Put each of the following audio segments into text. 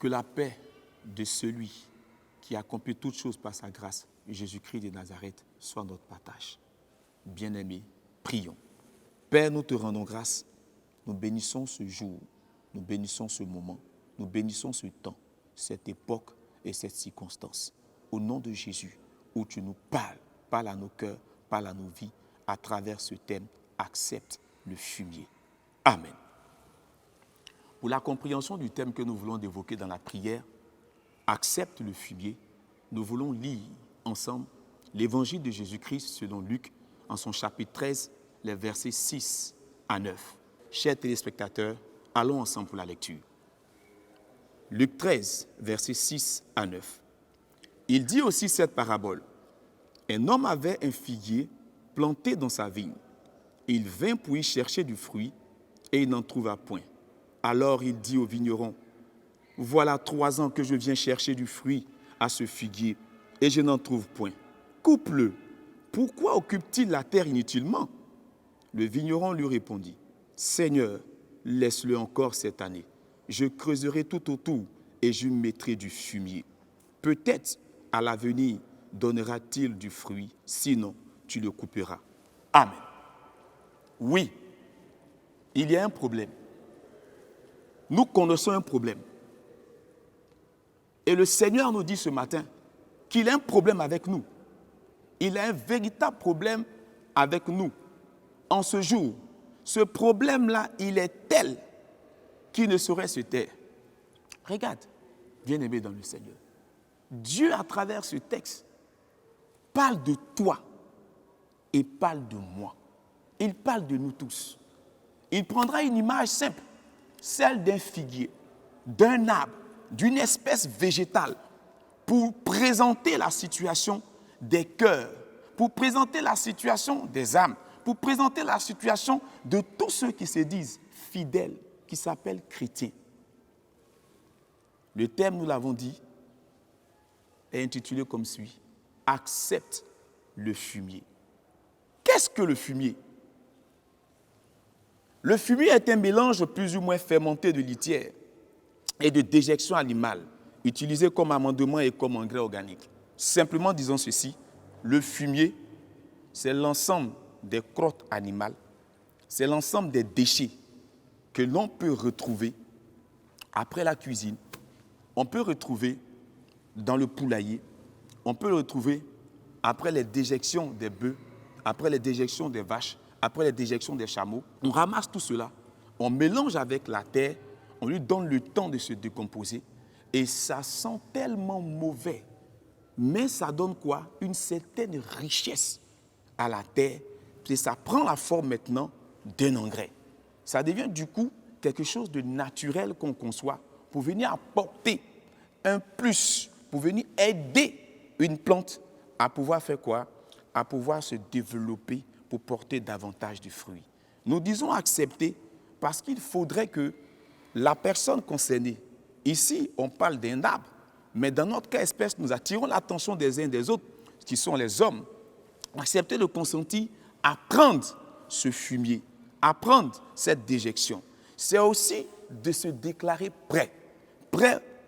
Que la paix de celui qui accomplit toutes choses par sa grâce, Jésus-Christ de Nazareth, soit notre partage. Bien-aimés, prions. Père, nous te rendons grâce. Nous bénissons ce jour, nous bénissons ce moment, nous bénissons ce temps, cette époque et cette circonstance. Au nom de Jésus, où tu nous parles, parle à nos cœurs, parle à nos vies, à travers ce thème, accepte le fumier. Amen. Pour la compréhension du thème que nous voulons évoquer dans la prière, accepte le fumier, nous voulons lire ensemble l'évangile de Jésus-Christ selon Luc, en son chapitre 13, les versets 6 à 9. Chers téléspectateurs, allons ensemble pour la lecture. Luc 13, versets 6 à 9. Il dit aussi cette parabole. Un homme avait un figuier planté dans sa vigne. Il vint pour y chercher du fruit et il n'en trouva point. Alors il dit au vigneron, « Voilà 3 ans que je viens chercher du fruit à ce figuier et je n'en trouve point. Coupe-le. Pourquoi occupe-t-il la terre inutilement ?» Le vigneron lui répondit, « Seigneur, laisse-le encore cette année. Je creuserai tout autour et je mettrai du fumier. Peut-être à l'avenir donnera-t-il du fruit, sinon tu le couperas. » Amen. Oui, il y a un problème. Nous connaissons un problème. Et le Seigneur nous dit ce matin qu'il a un problème avec nous. Il a un véritable problème avec nous. En ce jour, ce problème-là, il est tel qu'il ne saurait se taire. Regarde, bien-aimé dans le Seigneur. Dieu, à travers ce texte, parle de toi et parle de moi. Il parle de nous tous. Il prendra une image simple, celle d'un figuier, d'un arbre, d'une espèce végétale, pour présenter la situation des cœurs, pour présenter la situation des âmes, pour présenter la situation de tous ceux qui se disent fidèles, qui s'appellent chrétiens. Le thème, nous l'avons dit, est intitulé comme suit, « Accepte le fumier ». Qu'est-ce que le fumier? Le fumier est un mélange plus ou moins fermenté de litière et de déjection animale, utilisé comme amendement et comme engrais organique. Simplement disons ceci, le fumier, c'est l'ensemble des crottes animales, c'est l'ensemble des déchets que l'on peut retrouver après la cuisine, on peut retrouver dans le poulailler, on peut le retrouver après les déjections des bœufs, après les déjections des vaches, après les déjections des chameaux. On ramasse tout cela, on mélange avec la terre, on lui donne le temps de se décomposer et ça sent tellement mauvais. Mais ça donne quoi? Une certaine richesse à la terre et ça prend la forme maintenant d'un engrais. Ça devient du coup quelque chose de naturel qu'on conçoit pour venir apporter un plus, pour venir aider une plante à pouvoir faire quoi? À pouvoir se développer pour porter davantage de fruits. Nous disons accepter parce qu'il faudrait que la personne concernée, ici on parle d'un arbre, mais dans notre cas espèce, nous attirons l'attention des uns et des autres, qui sont les hommes, accepter de consentir à prendre ce fumier, à prendre cette déjection. C'est aussi de se déclarer prêt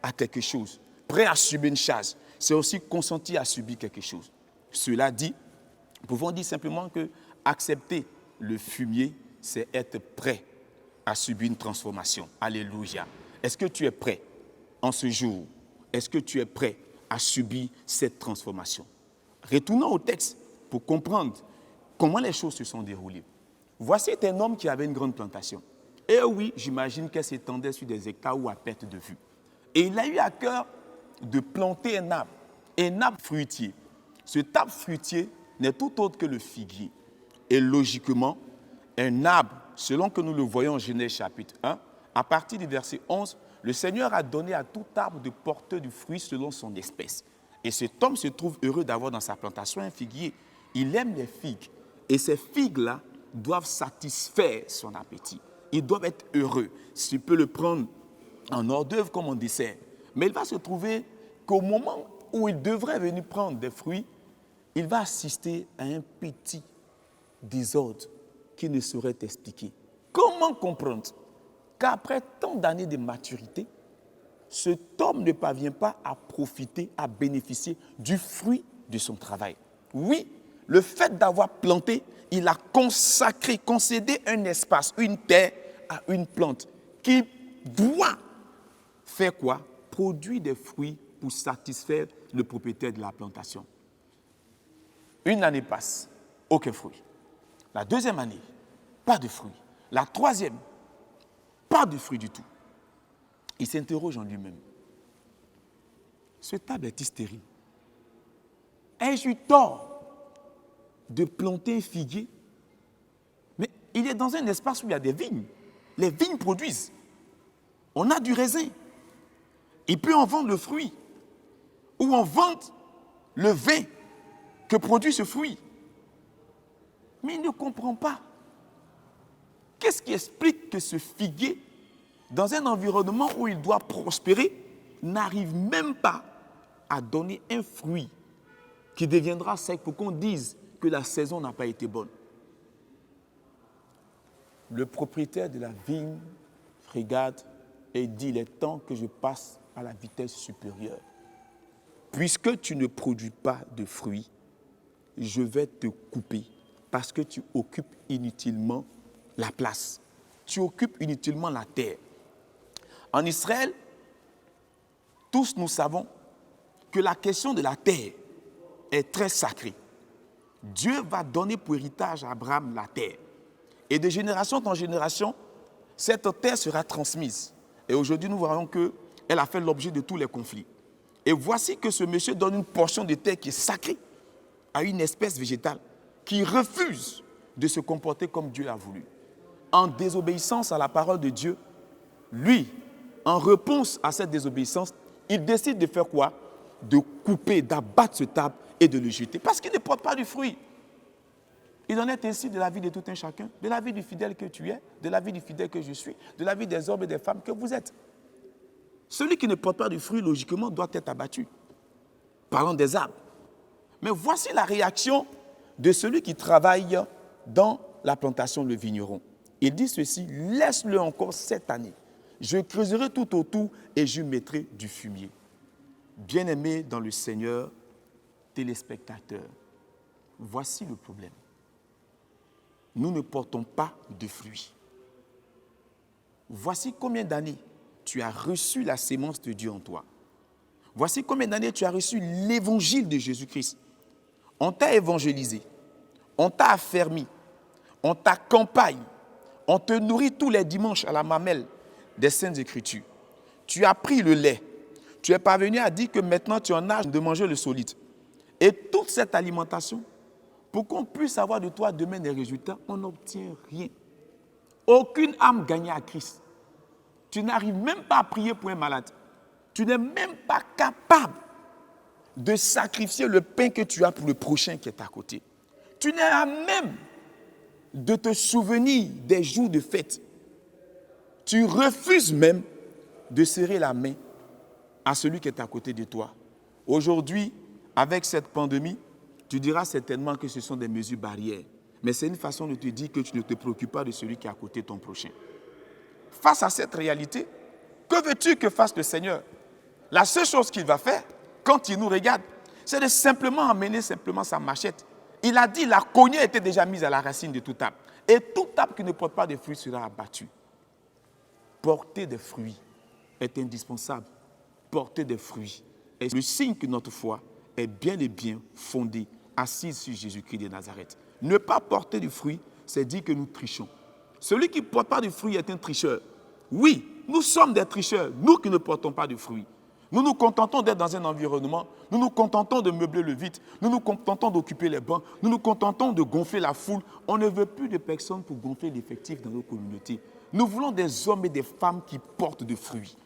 à quelque chose, prêt à subir une charge. C'est aussi consentir à subir quelque chose. Cela dit, nous pouvons dire simplement que accepter le fumier, c'est être prêt à subir une transformation. Alléluia. Est-ce que tu es prêt en ce jour? Est-ce que tu es prêt à subir cette transformation? Retournons au texte pour comprendre comment les choses se sont déroulées. Voici un homme qui avait une grande plantation. Et oui, j'imagine qu'elle s'étendait sur des hectares ou à perte de vue. Et il a eu à cœur de planter un arbre fruitier. Cet arbre fruitier n'est tout autre que le figuier. Et logiquement, un arbre, selon que nous le voyons en Genèse chapitre 1, à partir du verset 11, le Seigneur a donné à tout arbre de porter du fruit selon son espèce. Et cet homme se trouve heureux d'avoir dans sa plantation un figuier. Il aime les figues. Et ces figues-là doivent satisfaire son appétit. Ils doivent être heureux. S'il peut le prendre en hors d'œuvre comme en dessert. Mais il va se trouver qu'au moment où il devrait venir prendre des fruits, il va assister à un petit désordre qui ne saurait expliquer. Comment comprendre qu'après tant d'années de maturité, cet homme ne parvient pas à profiter, à bénéficier du fruit de son travail. Oui, le fait d'avoir planté, il a consacré, concédé un espace, une terre à une plante qui doit faire quoi? Produire des fruits pour satisfaire le propriétaire de la plantation. Une année passe, aucun fruit. La deuxième année, pas de fruits. La troisième, pas de fruits du tout. Il s'interroge en lui-même. Ce table est stérile. Ai-je eu tort de planter un figuier? Mais il est dans un espace où il y a des vignes. Les vignes produisent. On a du raisin. Il peut en vendre le fruit. Ou on vend le vin que produit ce fruit. Mais il ne comprend pas. Qu'est-ce qui explique que ce figuier, dans un environnement où il doit prospérer, n'arrive même pas à donner un fruit qui deviendra sec pour qu'on dise que la saison n'a pas été bonne? Le propriétaire de la vigne regarde et dit, il est temps que je passe à la vitesse supérieure. Puisque tu ne produis pas de fruits, je vais te couper parce que tu occupes inutilement la place. Tu occupes inutilement la terre. En Israël, tous nous savons que la question de la terre est très sacrée. Dieu va donner pour héritage à Abraham la terre. Et de génération en génération, cette terre sera transmise. Et aujourd'hui, nous voyons qu'elle a fait l'objet de tous les conflits. Et voici que ce monsieur donne une portion de terre qui est sacrée à une espèce végétale qui refuse de se comporter comme Dieu l'a voulu. En désobéissance à la parole de Dieu, lui, en réponse à cette désobéissance, il décide de faire quoi? De couper, d'abattre ce table et de le jeter. Parce qu'il ne porte pas du fruit. Il en est ainsi de la vie de tout un chacun, de la vie du fidèle que tu es, de la vie du fidèle que je suis, de la vie des hommes et des femmes que vous êtes. Celui qui ne porte pas du fruit, logiquement, doit être abattu. Parlons des arbres. Mais voici la réaction de celui qui travaille dans la plantation, le vigneron. Il dit ceci, laisse-le encore cette année. Je creuserai tout autour et je mettrai du fumier. Bien-aimés dans le Seigneur, téléspectateurs, voici le problème. Nous ne portons pas de fruits. Voici combien d'années tu as reçu la sémence de Dieu en toi. Voici combien d'années tu as reçu l'évangile de Jésus-Christ. On t'a évangélisé, on t'a affermi, on t'accompagne, on te nourrit tous les dimanches à la mamelle des Saintes Écritures. Tu as pris le lait, tu es parvenu à dire que maintenant tu en as de manger le solide. Et toute cette alimentation, pour qu'on puisse avoir de toi demain des résultats, on n'obtient rien. Aucune âme gagnée à Christ. Tu n'arrives même pas à prier pour un malade. Tu n'es même pas capable de sacrifier le pain que tu as pour le prochain qui est à côté. Tu n'es à même de te souvenir des jours de fête. Tu refuses même de serrer la main à celui qui est à côté de toi. Aujourd'hui, avec cette pandémie, tu diras certainement que ce sont des mesures barrières. Mais c'est une façon de te dire que tu ne te préoccupes pas de celui qui est à côté de ton prochain. Face à cette réalité, que veux-tu que fasse le Seigneur? La seule chose qu'il va faire, quand il nous regarde, c'est de simplement emmener sa machette. Il a dit, la cognée était déjà mise à la racine de toute arbre. Et toute arbre qui ne porte pas de fruits sera abattu. Porter des fruits est indispensable. Porter des fruits est le signe que notre foi est bien et bien fondée, assise sur Jésus-Christ de Nazareth. Ne pas porter du fruit, c'est dire que nous trichons. Celui qui ne porte pas de fruits est un tricheur. Oui, nous sommes des tricheurs, nous qui ne portons pas de fruits. Nous nous contentons d'être dans un environnement, nous nous contentons de meubler le vide, nous nous contentons d'occuper les bancs, nous nous contentons de gonfler la foule. On ne veut plus de personnes pour gonfler l'effectif dans nos communautés. Nous voulons des hommes et des femmes qui portent des fruits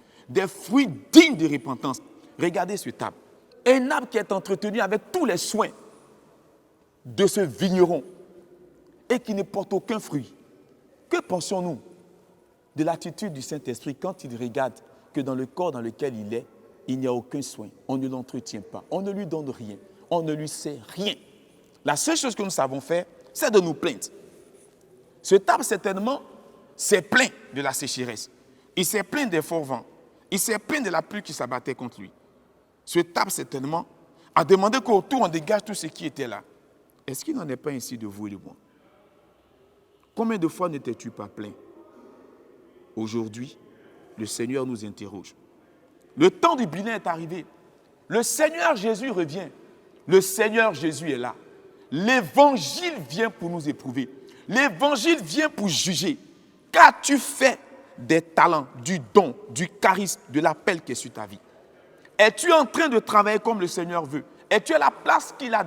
dignes de repentance. Regardez ce arbre. Un arbre qui est entretenu avec tous les soins de ce vigneron et qui ne porte aucun fruit. Que pensons-nous de l'attitude du Saint-Esprit quand il regarde que dans le corps dans lequel il est, il n'y a aucun soin, on ne l'entretient pas, on ne lui donne rien, on ne lui sait rien. La seule chose que nous savons faire, c'est de nous plaindre. Ce arbre, certainement, s'est plaint de la sécheresse. Il s'est plaint des forts vents. Il s'est plaint de la pluie qui s'abattait contre lui. Ce tape certainement a demandé qu'autour on dégage tout ce qui était là. Est-ce qu'il n'en est pas ainsi de vous et de moi? Combien de fois n'étais-tu pas plaint? Aujourd'hui, le Seigneur nous interroge. Le temps du bilan est arrivé. Le Seigneur Jésus revient. Le Seigneur Jésus est là. L'évangile vient pour nous éprouver. L'évangile vient pour juger. Qu'as-tu fait des talents, du don, du charisme, de l'appel qui est sur ta vie? Es-tu en train de travailler comme le Seigneur veut? Es-tu à la place qu'il a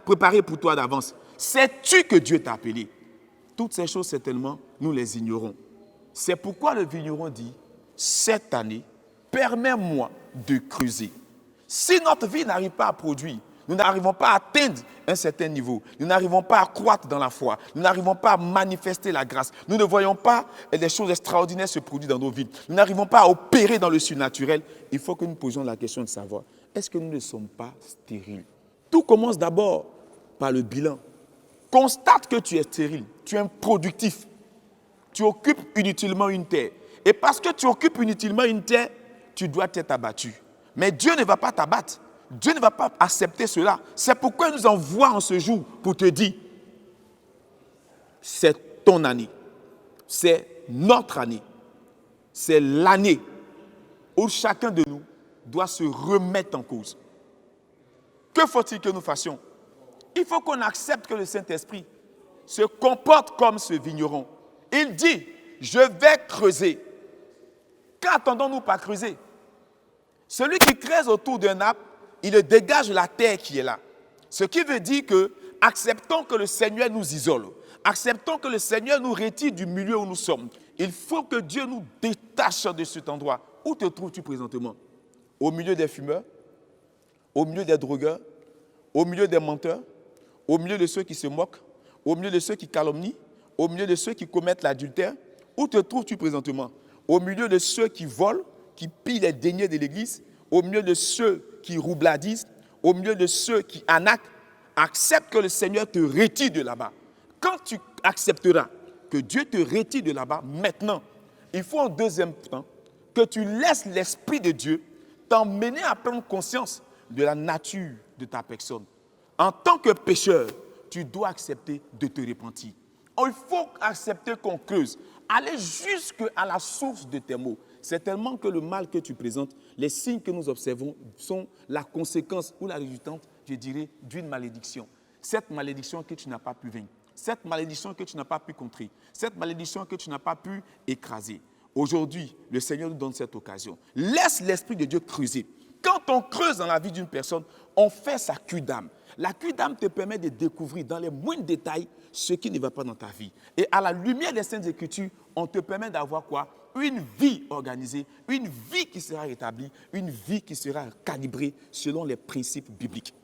préparée pour toi d'avance? Sais-tu que Dieu t'a appelé? Toutes ces choses, certainement, nous les ignorons. C'est pourquoi le vigneron dit, cette année, permets-moi de creuser. Si notre vie n'arrive pas à produire, nous n'arrivons pas à atteindre un certain niveau, nous n'arrivons pas à croître dans la foi, nous n'arrivons pas à manifester la grâce, nous ne voyons pas des choses extraordinaires se produire dans nos vies, nous n'arrivons pas à opérer dans le surnaturel, il faut que nous posions la question de savoir, est-ce que nous ne sommes pas stériles? Tout commence d'abord par le bilan. Constate que tu es stérile, tu es improductif, tu occupes inutilement une terre. Et parce que tu occupes inutilement une terre, tu dois être abattu. Mais Dieu ne va pas t'abattre. Dieu ne va pas accepter cela. C'est pourquoi il nous envoie en ce jour pour te dire, c'est ton année, c'est notre année, c'est l'année où chacun de nous doit se remettre en cause. Que faut-il que nous fassions? Il faut qu'on accepte que le Saint-Esprit se comporte comme ce vigneron. Il dit, je vais creuser. Qu'attendons-nous par creuser? Celui qui creuse autour d'un arbre, il dégage la terre qui est là. Ce qui veut dire que, acceptons que le Seigneur nous isole. Acceptons que le Seigneur nous retire du milieu où nous sommes. Il faut que Dieu nous détache de cet endroit. Où te trouves-tu présentement? Au milieu des fumeurs? Au milieu des drogueurs? Au milieu des menteurs? Au milieu de ceux qui se moquent? Au milieu de ceux qui calomnient? Au milieu de ceux qui commettent l'adultère? Où te trouves-tu présentement? Au milieu de ceux qui volent, qui pillent les deniers de l'Église? Au milieu de ceux qui roubladisent? Au milieu de ceux qui arnaquent? Accepte que le Seigneur te retire de là-bas. Quand tu accepteras que Dieu te retire de là-bas, maintenant, il faut en deuxième temps que tu laisses l'Esprit de Dieu t'emmener à prendre conscience de la nature de ta personne. En tant que pécheur, tu dois accepter de te repentir. Il faut accepter qu'on creuse, aller jusqu'à la source de tes maux. C'est tellement que le mal que tu présentes, les signes que nous observons sont la conséquence ou la résultante, je dirais, d'une malédiction. Cette malédiction que tu n'as pas pu vaincre, cette malédiction que tu n'as pas pu contrer, cette malédiction que tu n'as pas pu écraser. Aujourd'hui, le Seigneur nous donne cette occasion. Laisse l'Esprit de Dieu creuser. Quand on creuse dans la vie d'une personne, on fait sa cure d'âme. La cure d'âme te permet de découvrir dans les moindres détails ce qui ne va pas dans ta vie. Et à la lumière des Saintes Écritures, on te permet d'avoir quoi? Une vie organisée, une vie qui sera établie, une vie qui sera calibrée selon les principes bibliques.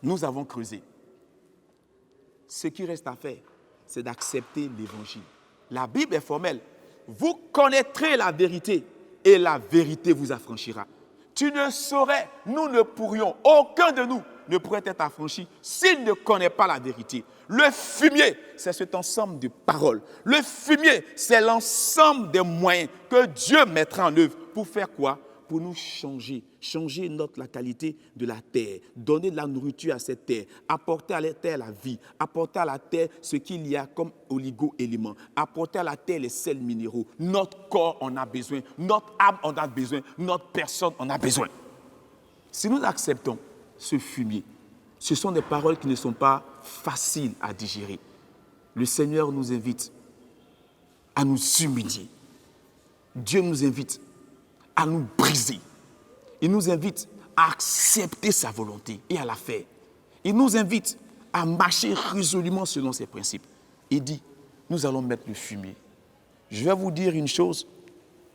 Nous avons creusé. Ce qui reste à faire, c'est d'accepter l'Évangile. La Bible est formelle. Vous connaîtrez la vérité et la vérité vous affranchira. Tu ne saurais, nous ne pourrions, aucun de nous ne pourrait être affranchi s'il ne connaît pas la vérité. Le fumier, c'est cet ensemble de paroles. Le fumier, c'est l'ensemble des moyens que Dieu mettra en œuvre pour faire quoi? Pour nous changer la qualité de la terre, donner de la nourriture à cette terre, apporter à la terre la vie, apporter à la terre ce qu'il y a comme oligo-éléments, apporter à la terre les sels minéraux. Notre corps en a besoin, notre âme en a besoin, notre personne en a besoin. Si nous acceptons ce fumier, ce sont des paroles qui ne sont pas faciles à digérer. Le Seigneur nous invite à nous humilier. Dieu nous invite à nous briser. Il nous invite à accepter sa volonté et à la faire. Il nous invite à marcher résolument selon ses principes. Il dit, nous allons mettre le fumier. Je vais vous dire une chose,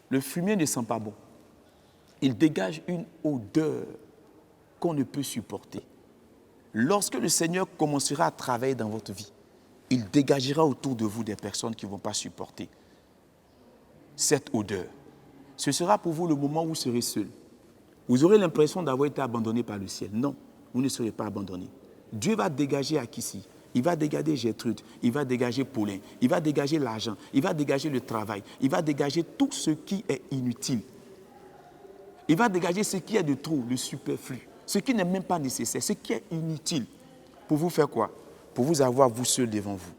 le fumier ne sent pas bon. Il dégage une odeur qu'on ne peut supporter. Lorsque le Seigneur commencera à travailler dans votre vie, il dégagera autour de vous des personnes qui ne vont pas supporter cette odeur. Ce sera pour vous le moment où vous serez seul. Vous aurez l'impression d'avoir été abandonné par le ciel. Non, vous ne serez pas abandonné. Dieu va dégager Akissi, il va dégager Gertrude, il va dégager Paulin, il va dégager l'argent, il va dégager le travail, il va dégager tout ce qui est inutile Il va dégager ce qui est de trop, le superflu, ce qui n'est même pas nécessaire, ce qui est inutile. Pour vous faire quoi? Pour vous avoir vous seul devant vous.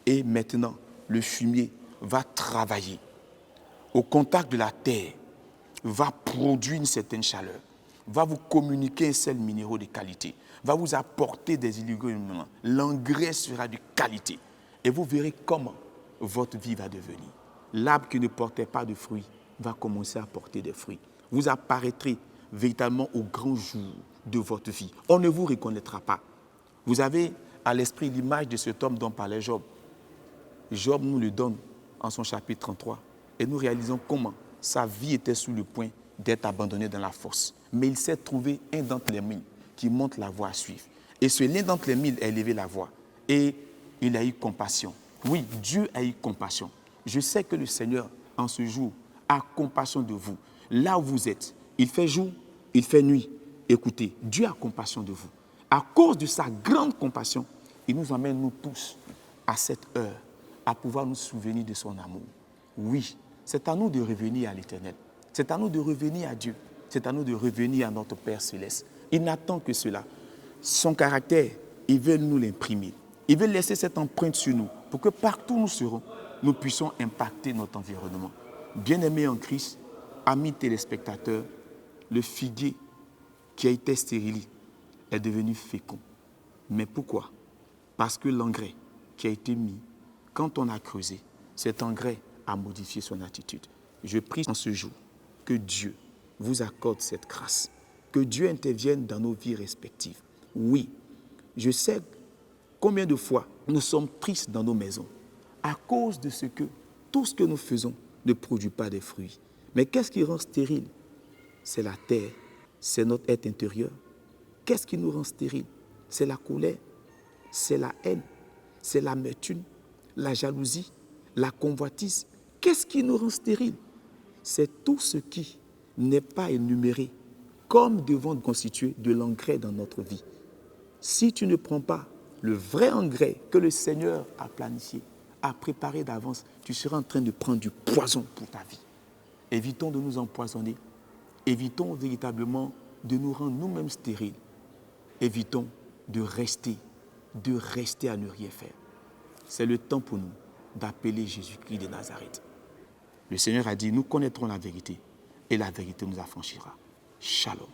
Et maintenant, le fumier va travailler au contact de la terre, va produire une certaine chaleur, va vous communiquer un sel minéraux de qualité, va vous apporter des illusions. L'engrais sera de qualité. Et vous verrez comment votre vie va devenir. L'arbre qui ne portait pas de fruits va commencer à porter des fruits. Vous apparaîtrez véritablement au grand jour de votre vie. On ne vous reconnaîtra pas. Vous avez à l'esprit l'image de cet homme dont parlait Job. Job nous le donne en son chapitre 33. Et nous réalisons comment sa vie était sous le point d'être abandonnée dans la fosse. Mais il s'est trouvé un d'entre les mille qui montre la voie à suivre. Et ce l'un d'entre les mille a élevé la voix. Et il a eu compassion. Oui, Dieu a eu compassion. Je sais que le Seigneur, en ce jour, a compassion de vous. Là où vous êtes, il fait jour, il fait nuit. Écoutez, Dieu a compassion de vous. À cause de sa grande compassion, il nous emmène, nous tous, à cette heure, à pouvoir nous souvenir de son amour. Oui, c'est à nous de revenir à l'Éternel. C'est à nous de revenir à Dieu. C'est à nous de revenir à notre Père Céleste. Il n'attend que cela. Son caractère, il veut nous l'imprimer. Il veut laisser cette empreinte sur nous pour que partout où nous serons, nous puissions impacter notre environnement. Bien-aimés en Christ, amis téléspectateurs, le figuier qui a été stérile est devenu fécond. Mais pourquoi? Parce que l'engrais qui a été mis, quand on a creusé, cet engrais a modifié son attitude. Je prie en ce jour que Dieu vous accorde cette grâce, que Dieu intervienne dans nos vies respectives. Oui, je sais combien de fois nous sommes tristes dans nos maisons à cause de ce que tout ce que nous faisons ne produit pas de fruits. Mais qu'est-ce qui rend stérile? C'est la terre, c'est notre être intérieur. Qu'est-ce qui nous rend stérile? C'est la colère, c'est la haine, c'est l'amertume, la jalousie, la convoitise. Qu'est-ce qui nous rend stérile? C'est tout ce qui n'est pas énuméré comme devant constituer de l'engrais dans notre vie. Si tu ne prends pas le vrai engrais que le Seigneur a planifié, a préparé d'avance, tu seras en train de prendre du poison pour ta vie. Évitons de nous empoisonner. Évitons véritablement de nous rendre nous-mêmes stériles. Évitons de rester à ne rien faire. C'est le temps pour nous d'appeler Jésus-Christ de Nazareth. Le Seigneur a dit, nous connaîtrons la vérité et la vérité nous affranchira. Shalom.